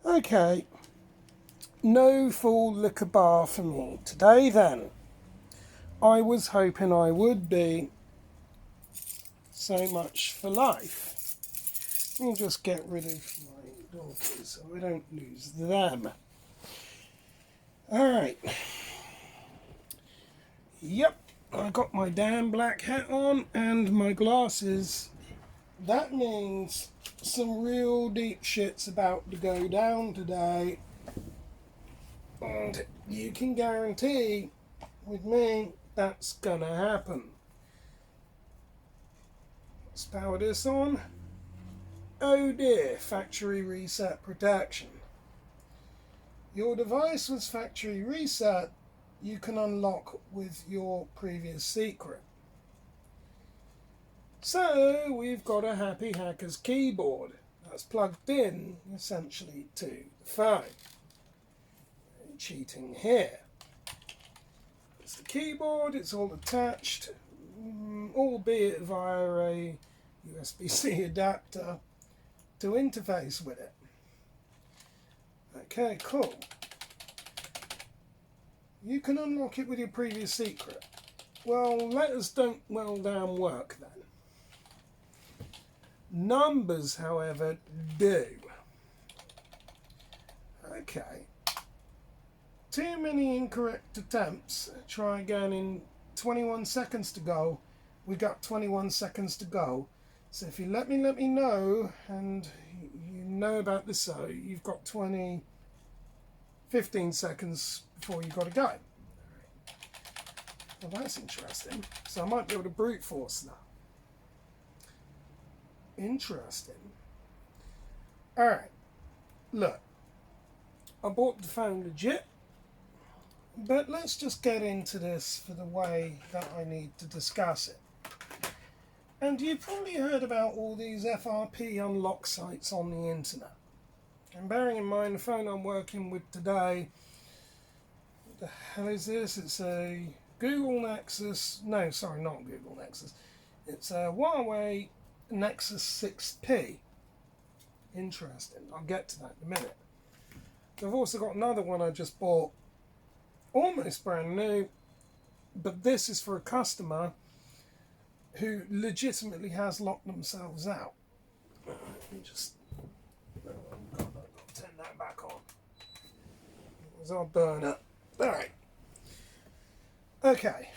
Okay, no full liquor bar for me today then. I was hoping I would be. So much for life. Let me just get rid of my donkeys so I don't lose them. Alright. Yep, I got my damn black hat on and my glasses. That means some real deep shit's about to go down today. And you can guarantee with me that's gonna happen. Let's power this on. Oh dear, factory reset protection. Your device was factory reset. You can unlock with your previous secret. So we've got a Happy Hacker's keyboard that's plugged in essentially to the phone. Cheating here. It's the keyboard, it's all attached, albeit via a USB-C adapter to interface with it. Okay, cool. You can unlock it with your previous secret. Well, letters don't well down work then. Numbers, however, do. Okay. Too many incorrect attempts. Try again in 21 seconds to go. We got 21 seconds to go. So if you let me know, and you know about this, so you've got 15 seconds before you've got to go. Well, that's interesting. So I might be able to brute force that. Interesting. Alright. Look. I bought the phone legit. But let's just get into this for the way that I need to discuss it. And you've probably heard about all these FRP unlock sites on the internet. And bearing in mind the phone I'm working with today, what the hell is this? It's a Google Nexus, no sorry, not Google Nexus. It's a Huawei Nexus 6P. Interesting, I'll get to that in a minute. I've also got another one I just bought, almost brand new, but this is for a customer who legitimately has locked themselves out. Let me just I'll turn that back on. I'll burn it. Alright. Okay,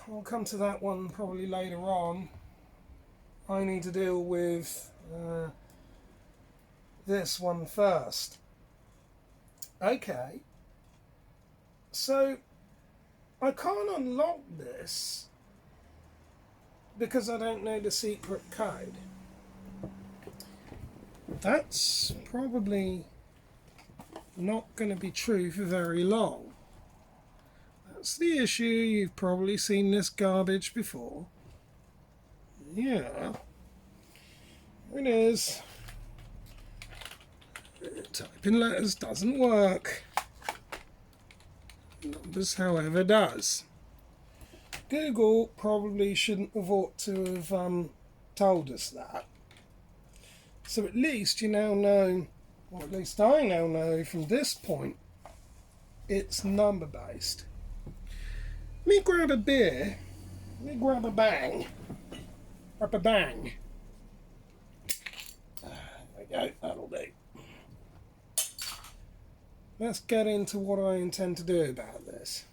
we'll come to that one probably later on. I need to deal with this one first. Okay. So, I can't unlock this because I don't know the secret code. That's probably not going to be true for very long. That's the issue. You've probably seen this garbage before. Yeah. It is. Typing letters doesn't work. Numbers, however, does. Google probably shouldn't have ought to have told us that. So at least you now know, or at least I now know from this point, it's number based. Let me grab a beer. Let me grab a bang. Grab a bang. There we go, that'll do. Let's get into what I intend to do about this.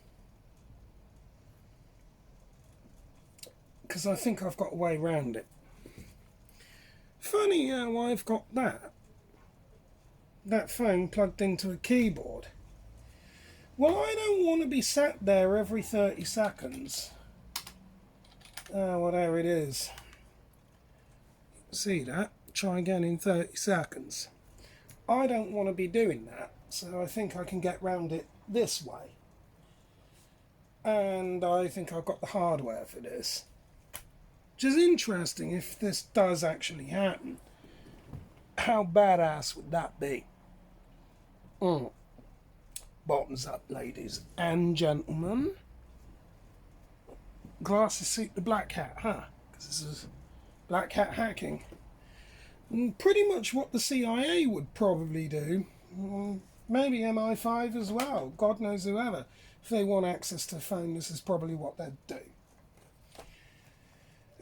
Because I think I've got a way around it. Funny how I've got that phone plugged into a keyboard. Well, I don't want to be sat there every 30 seconds. Well, there it is. See that? Try again in 30 seconds. I don't want to be doing that. So I think I can get round it this way. And I think I've got the hardware for this. Which is interesting if this does actually happen. How badass would that be? Bottoms up, ladies and gentlemen. Glasses suit the black hat, huh? Because this is black hat hacking. And pretty much what the CIA would probably do. maybe MI5 as well, God knows whoever. If they want access to the phone, this is probably what they'd do.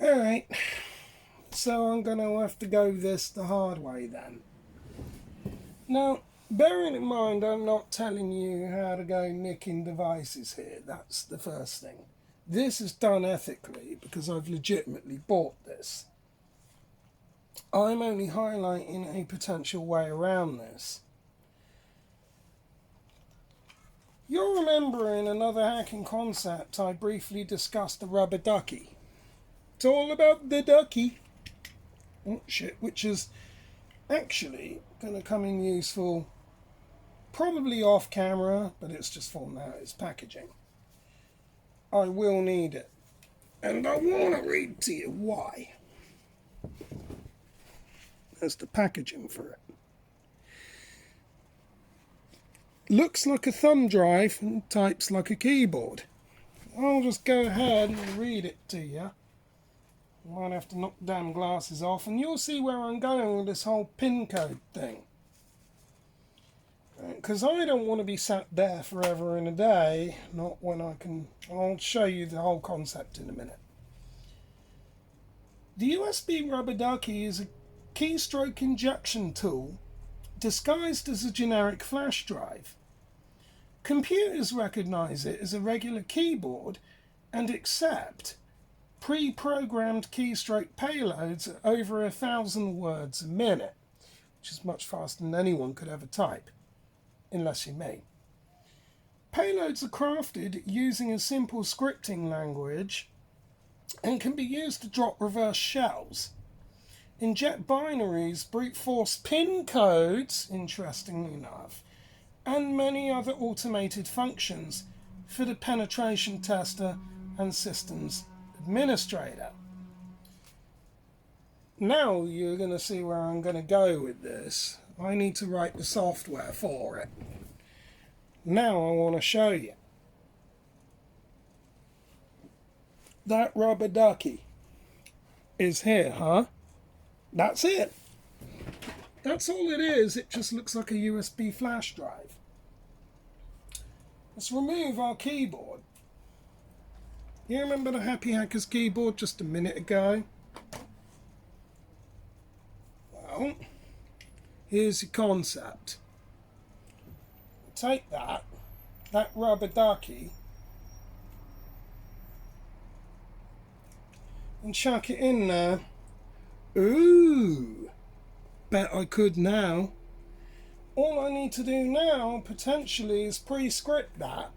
Alright, so I'm going to have to go this the hard way then. Now, bearing in mind I'm not telling you how to go nicking devices here, that's the first thing. This is done ethically because I've legitimately bought this. I'm only highlighting a potential way around this. You'll remember in another hacking concept I briefly discussed the rubber ducky. It's all about the ducky. Oh shit, which is actually going to come in useful probably off camera, but it's just for now, it's packaging. I will need it. And I want to read to you why. There's the packaging for it. Looks like a thumb drive and types like a keyboard. I'll just go ahead and read it to you. I might have to knock the damn glasses off and you'll see where I'm going with this whole pin code thing. Because I don't want to be sat there forever and a day, not when I can. I'll show you the whole concept in a minute. The USB rubber ducky is a keystroke injection tool disguised as a generic flash drive. Computers recognize it as a regular keyboard and accept pre-programmed keystroke payloads at over 1,000 words a minute, which is much faster than anyone could ever type, unless you're me. Payloads are crafted using a simple scripting language and can be used to drop reverse shells, inject binaries, brute force pin codes, interestingly enough, and many other automated functions for the penetration tester and systems administrator. Now you're going to see where I'm going to go with this. I need to write the software for it. Now I want to show you. That rubber ducky is here, huh? That's it. That's all it is. It just looks like a USB flash drive. Let's remove our keyboard. You remember the Happy Hackers keyboard just a minute ago? Well, here's the concept. Take that rubber ducky, and chuck it in there. Ooh, bet I could now. All I need to do now, potentially, is pre-script that.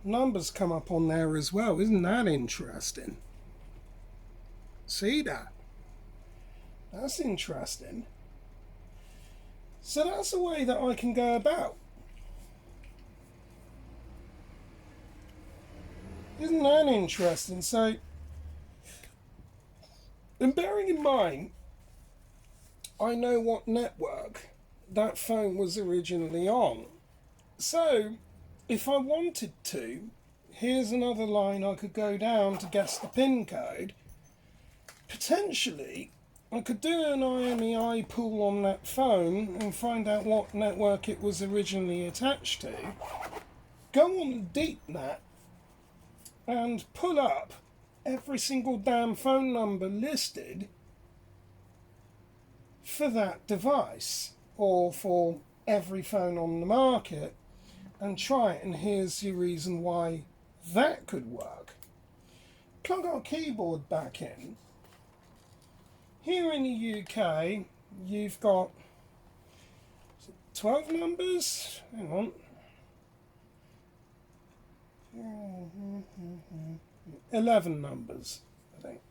Numbers come up on there as well. Isn't that interesting? See that? That's interesting. So that's a way that I can go about. Isn't that interesting? So, and bearing in mind, I know what network that phone was originally on. So, if I wanted to, here's another line I could go down to guess the pin code. Potentially, I could do an IMEI pull on that phone and find out what network it was originally attached to. Go on DeepNet and pull up every single damn phone number listed for that device or for every phone on the market and try it, and here's your reason why that could work. Plug our keyboard back in. Here in the UK, you've got 12 numbers. Hang on. 11 numbers, I think.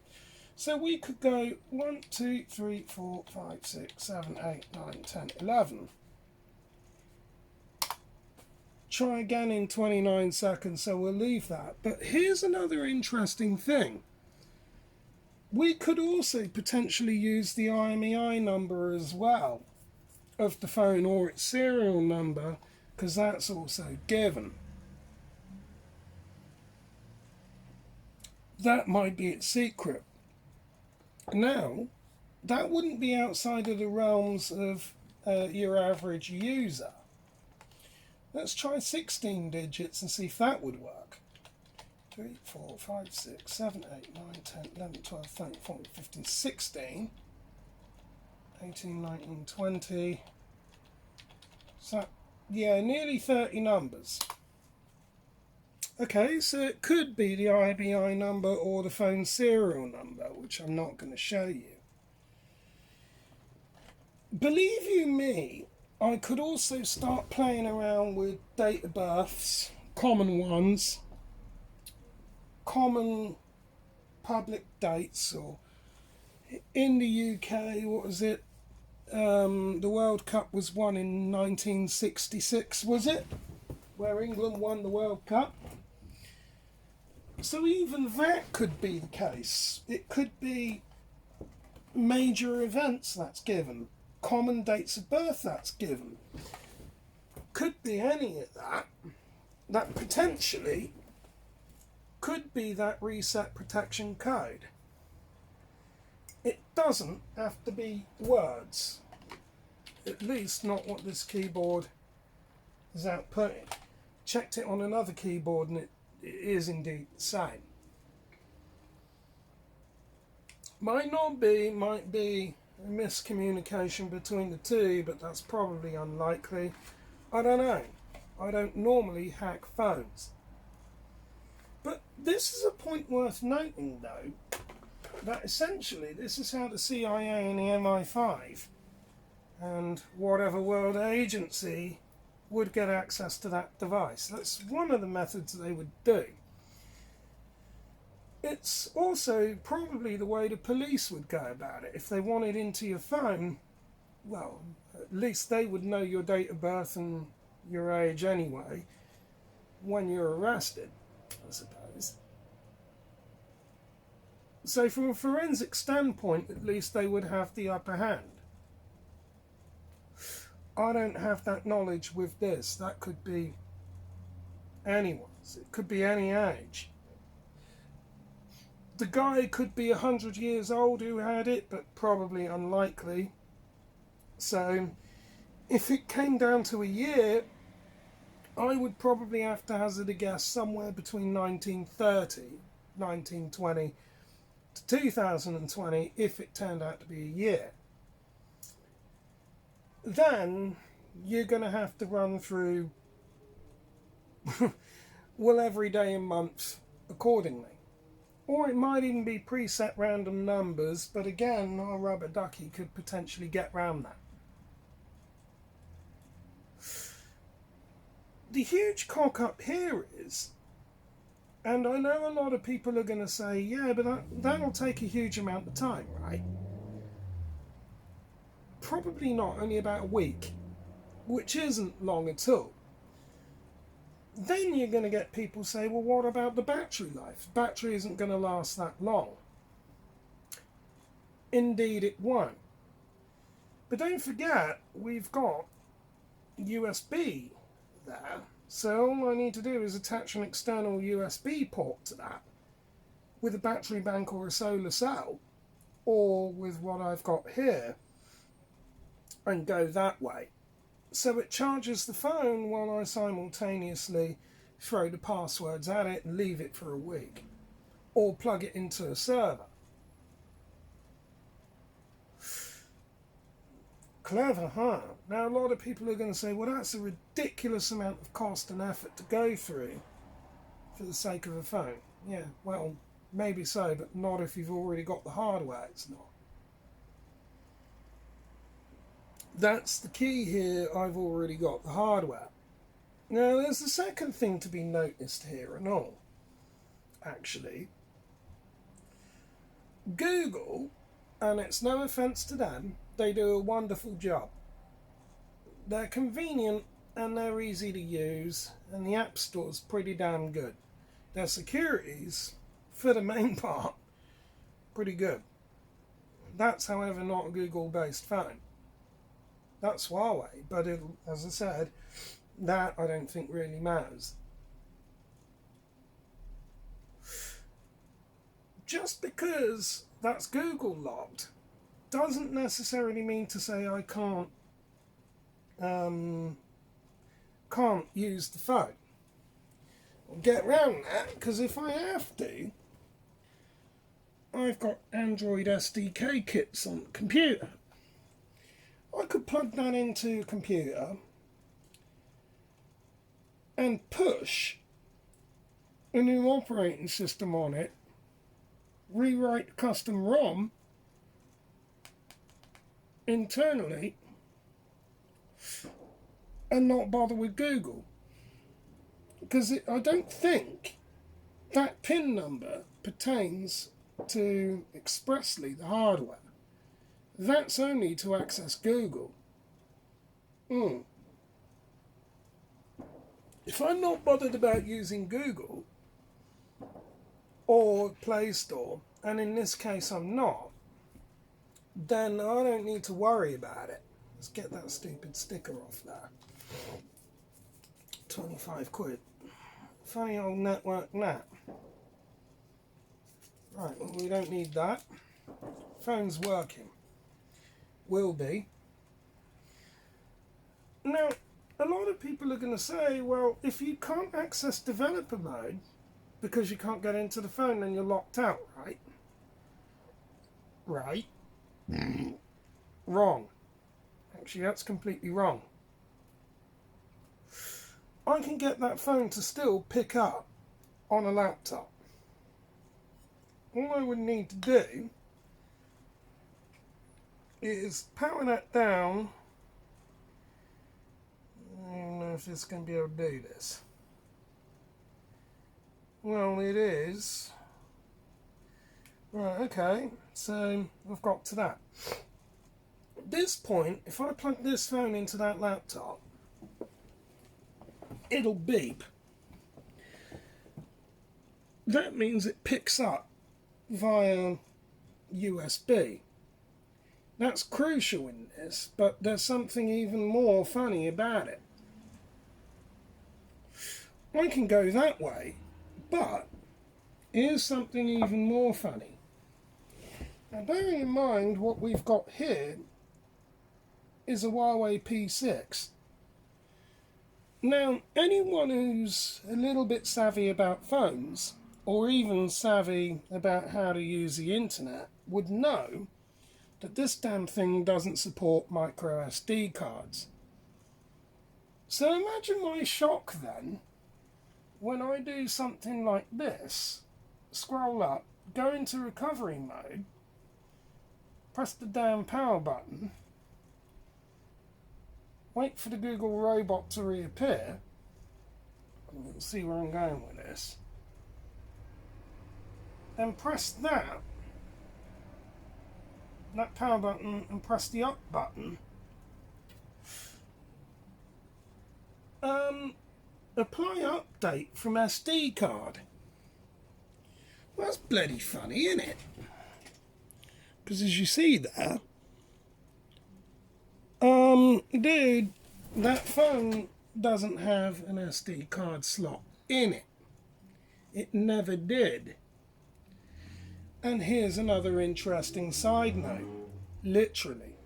So we could go 1, 2, 3, 4, 5, 6, 7, 8, 9, 10, 11. Try again in 29 seconds, so we'll leave that. But here's another interesting thing. We could also potentially use the IMEI number as well of the phone, or its serial number, because that's also given. That might be its secret. Now, that wouldn't be outside of the realms of your average user. Let's try 16 digits and see if that would work. 3, 4, 5, 6, 7, 8, 9, 10, 11, 12, 13, 14, 15, 16, 18, 19, 20. So, yeah, nearly 30 numbers. Okay, so it could be the IBI number or the phone serial number, which I'm not going to show you. Believe you me, I could also start playing around with date of births, common ones, common public dates, or in the UK, what was it? The World Cup was won in 1966, was it? Where England won the World Cup. So even that could be the case. It could be major events that's given, common dates of birth that's given. Could be any of that. That potentially could be that reset protection code. It doesn't have to be words. At least not what this keyboard is outputting. Checked it on another keyboard and it is indeed the same. Might not be, might be a miscommunication between the two, but that's probably unlikely. I don't know. I don't normally hack phones. But this is a point worth noting, though, that essentially this is how the CIA and the MI5 and whatever world agency would get access to that device. That's one of the methods they would do. It's also probably the way the police would go about it. If they wanted into your phone, well, at least they would know your date of birth and your age anyway when you're arrested, I suppose. So from a forensic standpoint, at least they would have the upper hand. I don't have that knowledge with this. That could be anyone's. It could be any age. The guy could be 100 years old who had it, but probably unlikely. So if it came down to a year, I would probably have to hazard a guess somewhere between 1930, 1920 to 2020 if it turned out to be a year. Then you're going to have to run through well, every day and month accordingly. Or it might even be preset random numbers, but again, our rubber ducky could potentially get round that. The huge cock up here is, and I know a lot of people are going to say, yeah, but that'll take a huge amount of time, right? Probably not, only about a week, which isn't long at all. Then you're going to get people say, well, what about the battery life? The battery isn't going to last that long. Indeed it won't. But don't forget, we've got USB there. So all I need to do is attach an external USB port to that with a battery bank or a solar cell, or with what I've got here, and go that way. So it charges the phone while I simultaneously throw the passwords at it and leave it for a week. Or plug it into a server. Clever, huh? Now a lot of people are going to say, well, that's a ridiculous amount of cost and effort to go through for the sake of a phone. Yeah, well, maybe so, but not if you've already got the hardware. It's not. That's the key here. I've already got the hardware. Now, there's the second thing to be noticed here and all. Actually, Google, and it's no offence to them, they do a wonderful job. They're convenient and they're easy to use, and the App Store's pretty damn good. Their security's, for the main part, pretty good. That's, however, not a Google-based phone. That's Huawei, but as I said, that I don't think really matters. Just because that's Google logged doesn't necessarily mean to say I can't use the phone. I'll get around that, because if I have to, I've got Android SDK kits on the computer. I could plug that into a computer and push a new operating system on it, rewrite the custom ROM internally, and not bother with Google. Because I don't think that PIN number pertains to expressly the hardware. That's only to access Google. If I'm not bothered about using Google or Play Store, and in this case I'm not, then I don't need to worry about it. Let's get that stupid sticker off there. 25 quid. Funny old network nap. Right, well, we don't need that. Phone's working. Will be. Now, a lot of people are going to say, well, if you can't access developer mode because you can't get into the phone, then you're locked out, right? Right. Wrong. Actually, that's completely wrong. I can get that phone to still pick up on a laptop. All I would need to do is power that down. I don't know if it's going to be able to do this. Well, it is. Right, okay, so I've got to that. At this point, if I plug this phone into that laptop, it'll beep. That means it picks up via USB. That's crucial in this, but there's something even more funny about it. I can go that way, but here's something even more funny. Now, bearing in mind what we've got here is a Huawei P6. Now, anyone who's a little bit savvy about phones, or even savvy about how to use the internet, would know that this damn thing doesn't support micro SD cards. So imagine my shock then, when I do something like this, scroll up, go into recovery mode, press the damn power button, wait for the Google robot to reappear, and we'll see where I'm going with this, then press that power button and press the up button, apply update from SD card. Well, that's bloody funny, isn't it? Because as you see there, dude, that phone doesn't have an SD card slot in it. It never did. And here's another interesting side note, literally.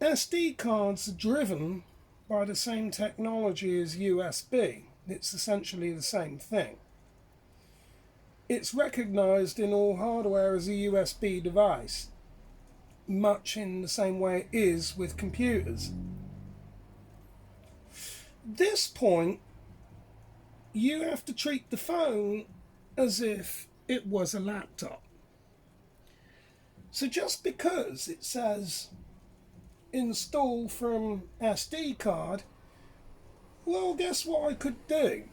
SD cards are driven by the same technology as USB. It's essentially the same thing. It's recognized in all hardware as a USB device, much in the same way it is with computers. At this point, you have to treat the phone as if it was a laptop. So just because it says install from SD card, well, guess what I could do?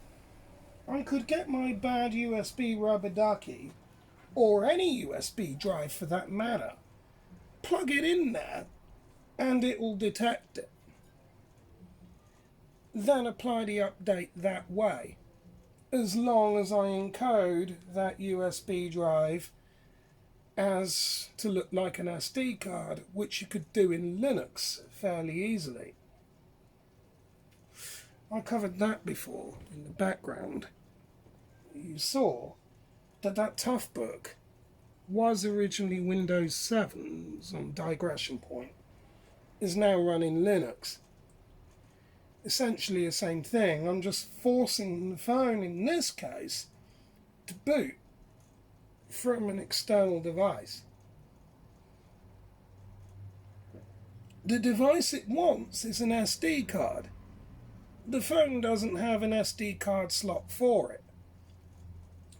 I could get my bad USB rubber ducky, or any USB drive for that matter, plug it in there, and it will detect it. Then apply the update that way, as long as I encode that USB drive as to look like an SD card, which you could do in Linux fairly easily. I covered that before in the background. You saw that Toughbook was originally Windows 7, some digression point, is now running Linux. Essentially the same thing. I'm just forcing the phone, in this case, to boot from an external device. The device it wants is an SD card. The phone doesn't have an SD card slot for it.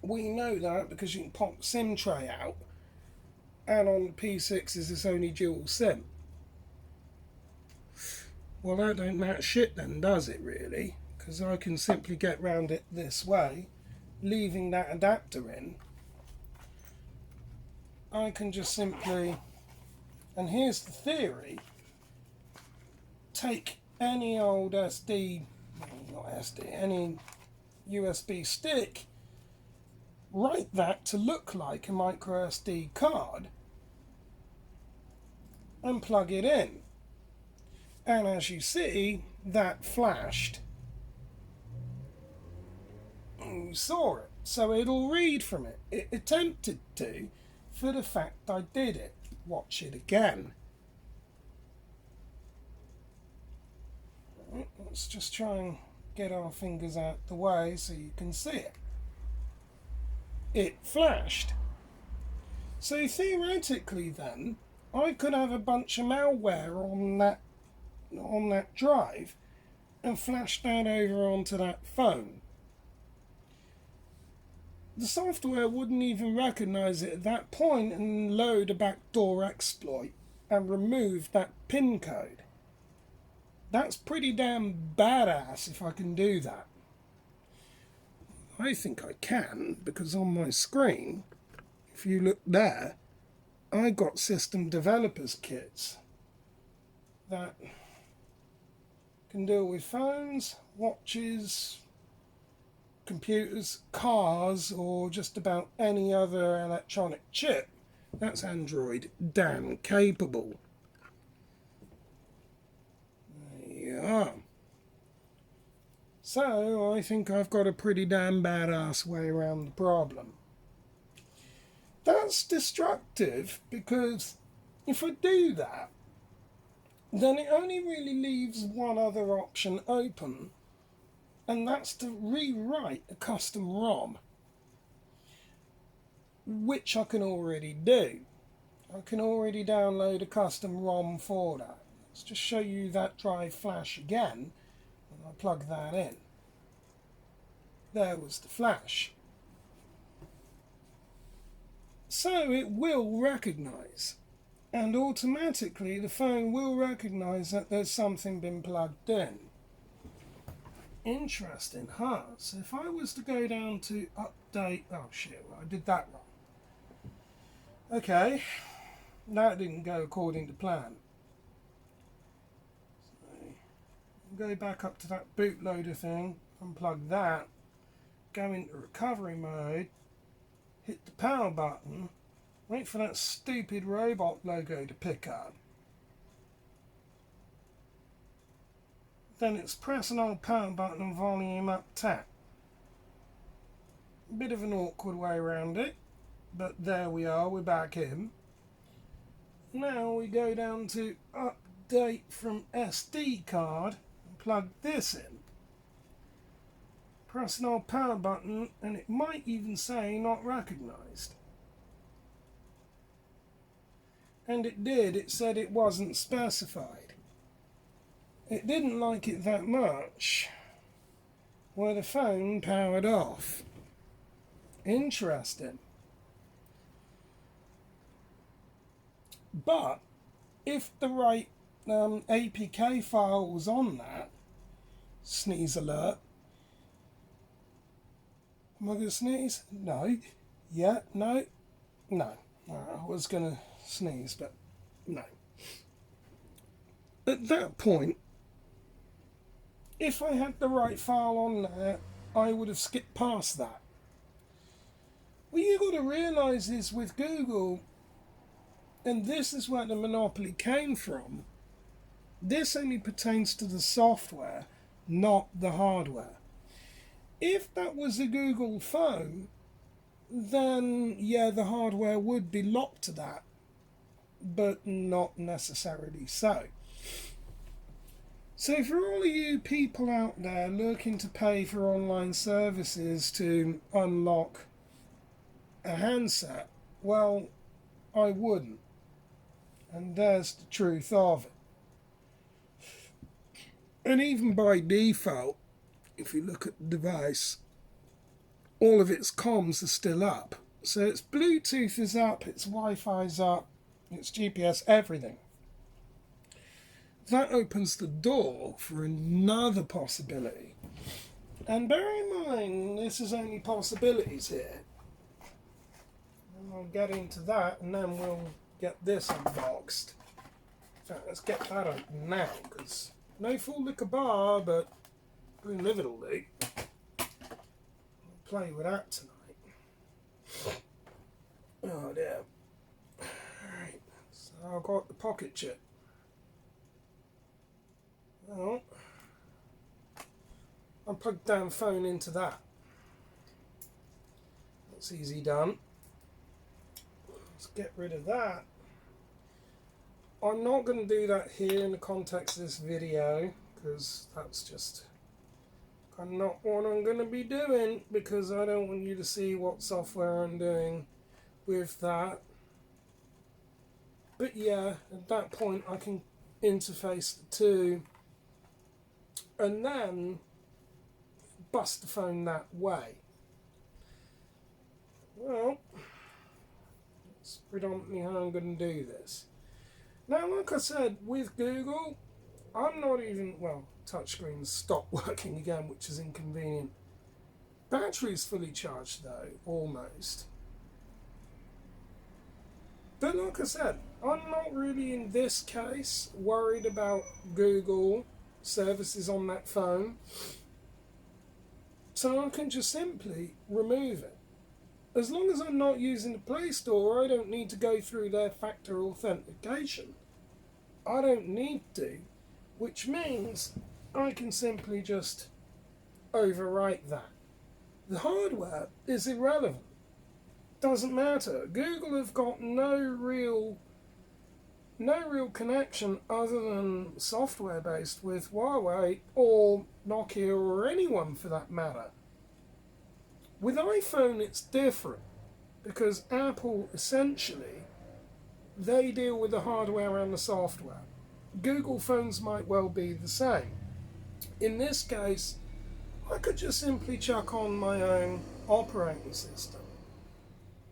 We know that because you can pop SIM tray out, and on the P6s it's only dual SIM. Well, that don't matter shit then, does it really? Because I can simply get round it this way, leaving that adapter in. I can just simply, and here's the theory, take any old SD, not SD, any USB stick, write that to look like a micro SD card, and plug it in. And as you see, that flashed. You saw it. So it'll read from it. It attempted to, for the fact I did it. Watch it again. Right, let's just try and get our fingers out the way so you can see it. It flashed. So theoretically then, I could have a bunch of malware on that drive and flash that over onto that phone. The software wouldn't even recognize it at that point and load a backdoor exploit and remove that pin code. That's pretty damn badass if I can do that. I think I can, because on my screen, if you look there, I got system developers kits that can deal with phones, watches, computers, cars, or just about any other electronic chip. That's Android damn capable. There you are. So I think I've got a pretty damn badass way around the problem. That's destructive because if I do that, then it only really leaves one other option open, and that's to rewrite a custom ROM, which I can already do. I can already download a custom ROM for that. Let's just show you that drive flash again, and I'll plug that in. There was the flash. So it will recognize, and automatically the phone will recognize that there's something been plugged in. Interesting, huh? So if I was to go down to update, oh shit, well, I did that wrong. Okay, that didn't go according to plan. So go back up to that bootloader thing, unplug that, go into recovery mode, hit the power button, wait for that stupid robot logo to pick up. Then it's press and hold power button and volume up tap. Bit of an awkward way around it, but there we are, we're back in. Now we go down to update from SD card and plug this in. Press and hold power button and it might even say not recognized. And it did, it said it wasn't specified. It didn't like it that much where the phone powered off. Interesting. But if the right APK file was on that, sneeze alert. Am I going to sneeze? No. Yeah, no. No. I was going to sneeze, but no. At that point, if I had the right file on there, I would have skipped past that. What you've got to realise is with Google, and this is where the monopoly came from, this only pertains to the software, not the hardware. If that was a Google phone, then yeah, the hardware would be locked to that, but not necessarily so. So for all of you people out there looking to pay for online services to unlock a handset, well, I wouldn't. And there's the truth of it. And even by default, if you look at the device, all of its comms are still up. So its Bluetooth is up, its Wi-Fi's up, its GPS, everything. That opens the door for another possibility. And bear in mind, this is only possibilities here. And I'll get into that and then we'll get this unboxed. In fact, let's get that open now, because no full liquor bar, but Green Livid will do. I'll play with that tonight. Oh dear. Alright, so I've got the pocket chip. Well, I'll plug down phone into that. That's easy done. Let's get rid of that. I'm not going to do that here in the context of this video, because that's just not what I'm going to be doing, because I don't want you to see what software I'm doing with that. But yeah, at that point I can interface the two and then bust the phone that way. Well, that's predominantly how I'm going to do this. Now, like I said, with Google, I'm not even, well, touchscreens stopped working again, which is inconvenient. Battery's fully charged though, almost. But like I said, I'm not really in this case worried about Google services on that phone. So I can just simply remove it. As long as I'm not using the Play Store, I don't need to go through their factor authentication. I don't need to, which means I can simply just overwrite that. The hardware is irrelevant. Doesn't matter. Google have got no real connection other than software based with Huawei or Nokia or anyone for that matter. With iPhone it's different, because Apple essentially, they deal with the hardware and the software. Google phones might well be the same. In this case, I could just simply chuck on my own operating system.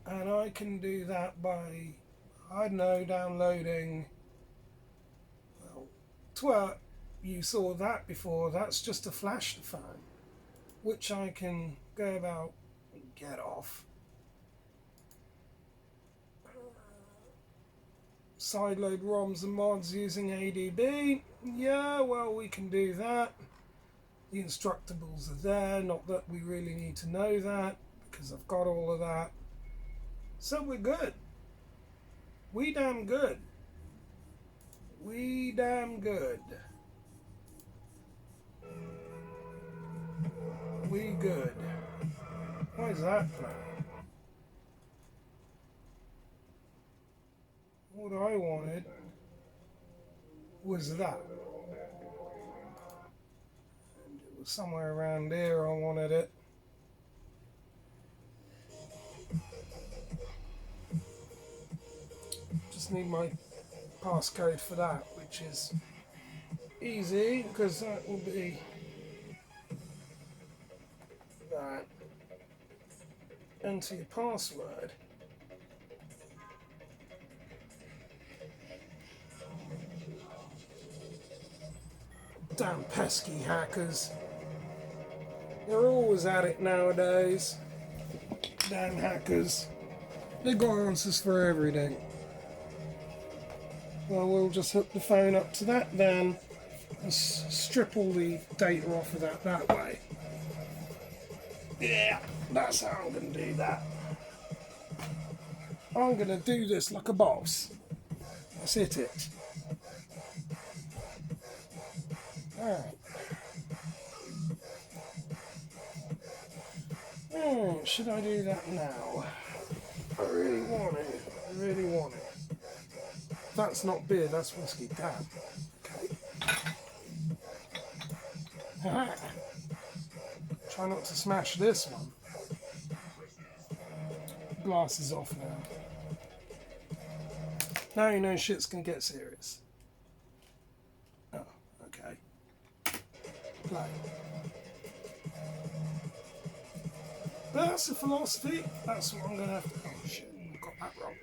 And I can do that by, I don't know, downloading, well, twerk, you saw that before, that's just a flash phone, which I can go about and get off. Sideload ROMs and mods using ADB, yeah, well, we can do that. The instructables are there, not that we really need to know that, because I've got all of that. So we're good. We damn good. We damn good. We good. Why is that playing? What I wanted was that. And it was somewhere around there I wanted it. Just need my passcode for that, which is easy, because that will be that. Enter your password. Damn pesky hackers. They're always at it nowadays. Damn hackers. They've got answers for everything. Well, we'll just hook the phone up to that then, and strip all the data off of that way. Yeah, that's how I'm going to do that. I'm going to do this like a boss. That's it. Alright. Should I do that now? I really want it. I really want it. That's not beer, that's whiskey. Damn. Okay. Try not to smash this one. Glass is off now. Now you know shit's gonna get serious. Oh, okay. Play. But that's the philosophy. That's what I'm gonna have to. Oh shit, got that wrong.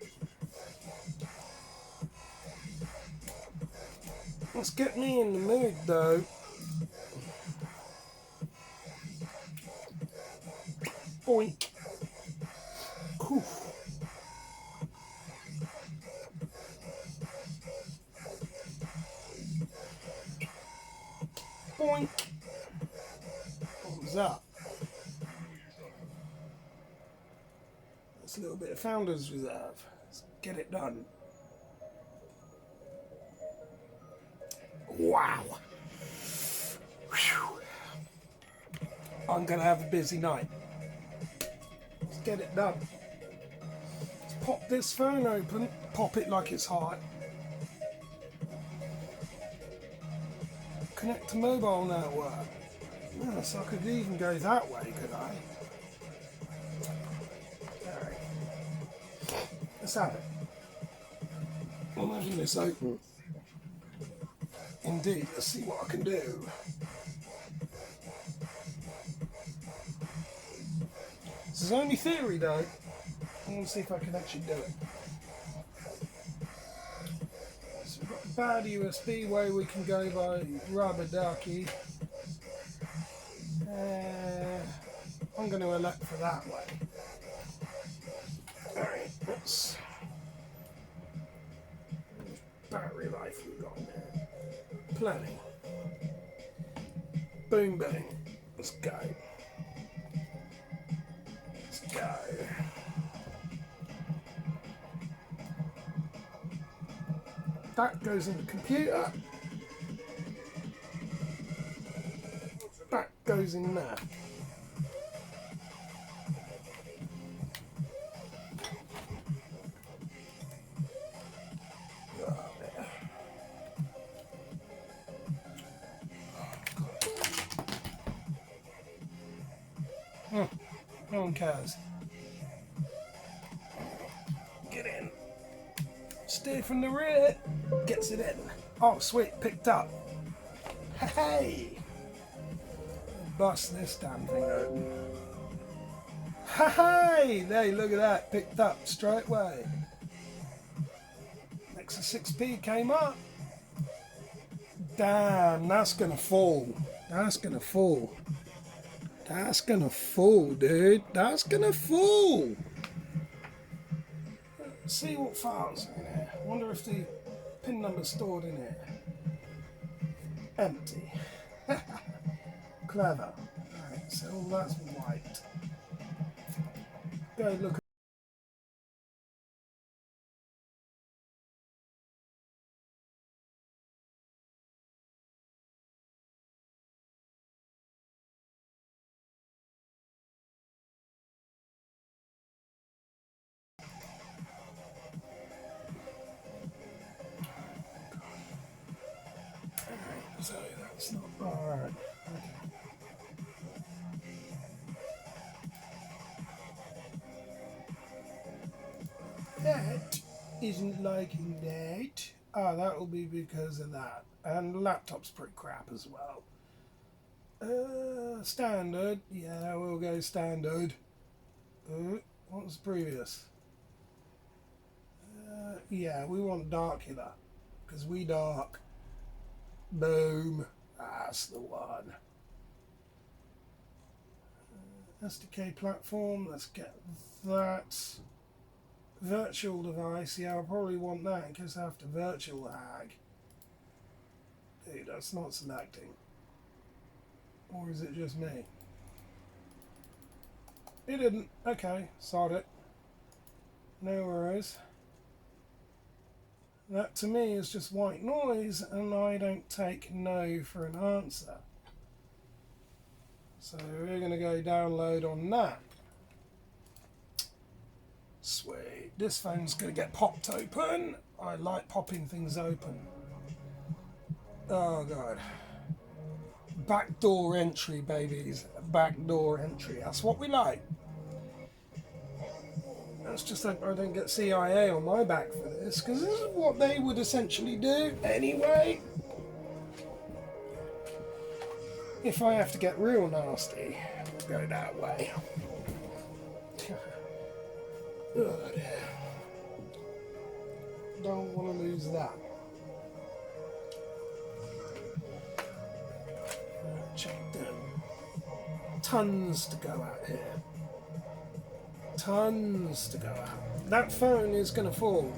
Let's get me in the mood though. Boink. Whew. Boink. Thumbs up. That's a little bit of Founder's Reserve. Let's get it done. Wow. Whew. I'm gonna have a busy night. Let's get it done. Let's pop this phone open, pop it like it's hot. Connect to mobile network. Yes, I could even go that way, could I? Alright. Let's have it. I'm having this open. Indeed, let's see what I can do. This is only theory though. I want to see if I can actually do it. So we've got the bad USB way we can go by rubber ducky. I'm going to elect for that way. Alright, let's... Battery life we've got there. Plenty. Boom, boom. Let's go. Let's go. That goes in the computer. That goes in there. No one cares. Get in. Steer from the rear. Gets it in. Oh, sweet. Picked up. Hey! Bust this damn thing open. Hey! Hey, look at that. Picked up straight away. Nexus 6P came up. Damn, that's gonna fall. That's gonna fall. That's gonna fall, dude. That's gonna fall. Let's see what files are in here. I wonder if the pin number's stored in here. Empty. Clever. Alright, so all that's wiped. Go look. So that's not alright. Okay. That isn't liking that. Ah, that will be because of that. And the laptop's pretty crap as well. Standard. Yeah, we'll go standard. What was previous? Yeah, we want darkular. Because we dark. Boom. That's the one. SDK platform. Let's get that. Virtual device. Yeah, I'll probably want that in case I have to virtual hag. Dude, that's not selecting. Or is it just me? It didn't. Okay, sod it. No worries. That to me is just white noise, and I don't take no for an answer. So we're going to go download on that. Sweet. This phone's going to get popped open. I like popping things open. Oh god. Backdoor entry, babies. Backdoor entry. That's what we like. That's just that I don't get CIA on my back for this, because this is what they would essentially do anyway. If I have to get real nasty, I'll go that way. Oh dear. Don't want to lose that. Check them. Tons to go out here. Tons to go out. That phone is going to fall.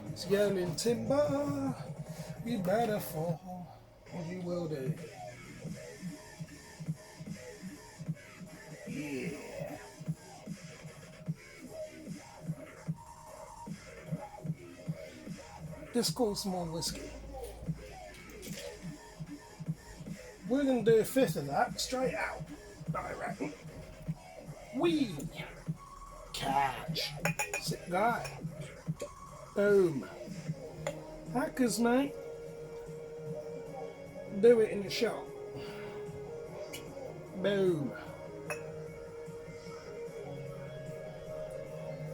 It's yelling timber. You better fall, or you will do. Yeah. Just call some more whiskey. We're going to do a fifth of that straight out, I reckon. Wee! Catch. Sick guy. Boom. Hackers, mate. Do it in the shop. Boom.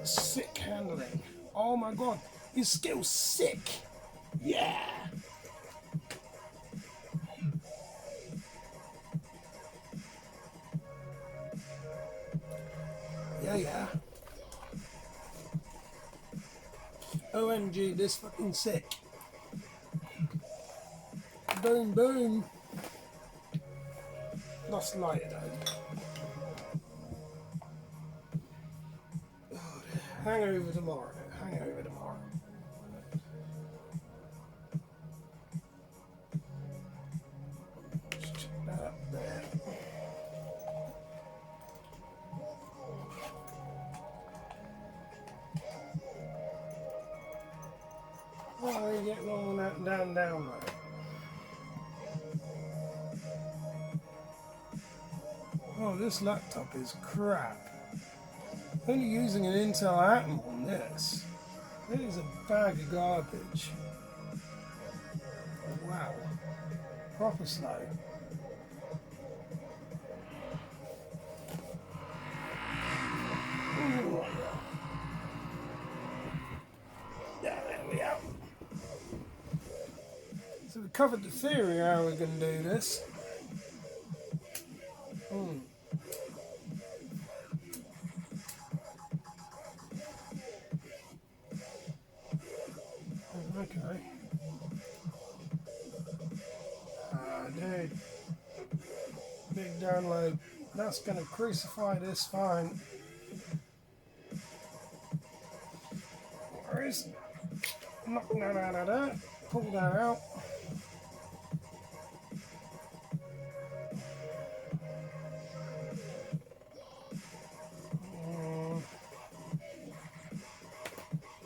Sick handling. Oh my god. His skill's sick. Yeah. Yeah. OMG, this fucking sick. Boom, boom. Lost light though. Oh, hangover tomorrow. Hangover tomorrow. Check that up there. How are you getting on that down though? Oh, this laptop is crap. Only using an Intel Atom on this. It is a bag of garbage. Wow. Proper slow. Ooh. Yeah, there we are. So we covered the theory how we're going to do this. Okay. Dude. Big download. That's going to crucify this phone. Where is... Knock that out of that. Pull that out.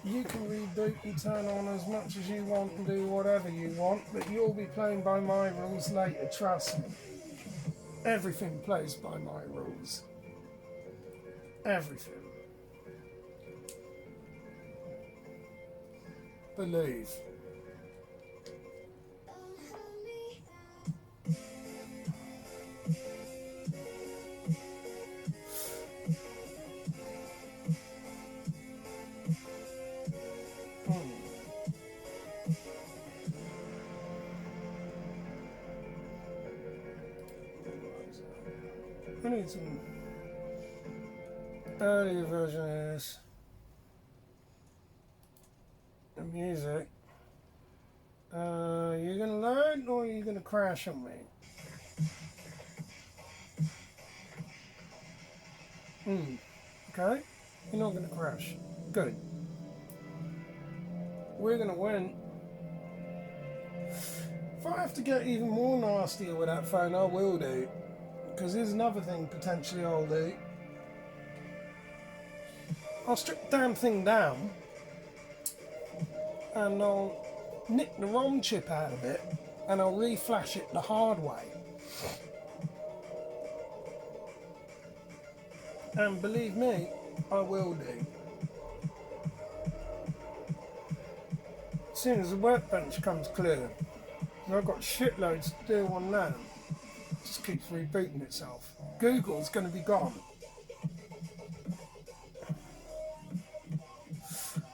You can reboot and turn on as much as you want and do whatever you want, but you'll be playing by my rules later, trust me. Everything plays by my rules. Everything. Believe. I need some earlier version of this. The music. You gonna load or are you gonna crash on me? Okay. You're not gonna crash. Good. We're gonna win. If I have to get even more nastier with that phone, I will do. Because here's another thing potentially I'll do. I'll strip the damn thing down and I'll nick the ROM chip out of it and I'll reflash it the hard way. And believe me, I will do. soon as the workbench comes clear. I've got shitloads to do on that. It just keeps rebooting itself. Google's going to be gone.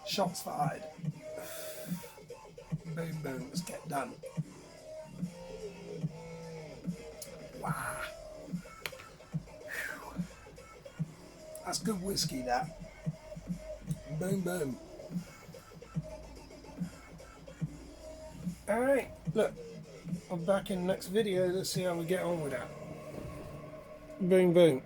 Shots fired. Boom, boom, let's get done. Wow. That's good whiskey, that. Boom, boom. Alright, look. I'm back in the next video. Let's see how we get on with that. Boom, boom.